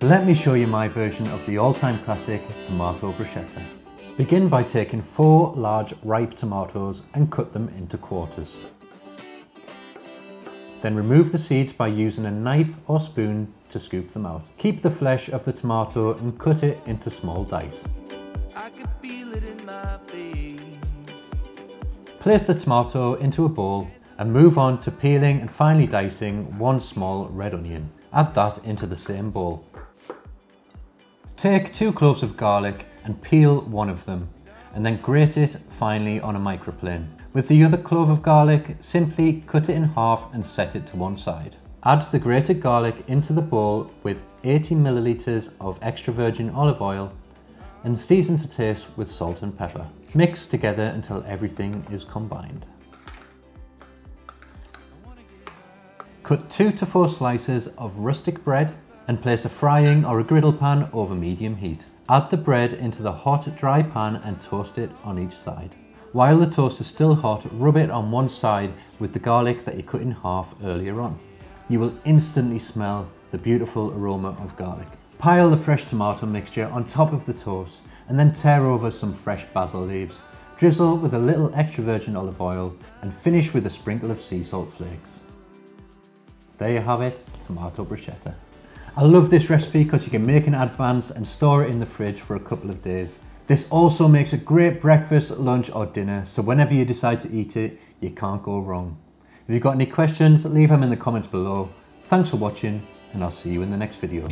Let me show you my version of the all-time classic tomato bruschetta. Begin by taking 4 large ripe tomatoes and cut them into quarters. Then remove the seeds by using a knife or spoon to scoop them out. Keep the flesh of the tomato and cut it into small dice. I can feel it in my veins. Place the tomato into a bowl and move on to peeling and finely dicing 1 small red onion. Add that into the same bowl. Take 2 cloves of garlic and peel 1 of them, and then grate it finely on a microplane. With the other clove of garlic, simply cut it in half and set it to one side. Add the grated garlic into the bowl with 80 milliliters of extra virgin olive oil and season to taste with salt and pepper. Mix together until everything is combined. Cut 2 to 4 slices of rustic bread and place a frying or a griddle pan over medium heat. Add the bread into the hot, dry pan and toast it on each side. While the toast is still hot, rub it on one side with the garlic that you cut in half earlier on. You will instantly smell the beautiful aroma of garlic. Pile the fresh tomato mixture on top of the toast and then tear over some fresh basil leaves. Drizzle with a little extra virgin olive oil and finish with a sprinkle of sea salt flakes. There you have it, tomato bruschetta. I love this recipe because you can make in advance and store it in the fridge for a couple of days. This also makes a great breakfast, lunch or dinner, so whenever you decide to eat it, you can't go wrong. If you've got any questions, leave them in the comments below. Thanks for watching and I'll see you in the next video.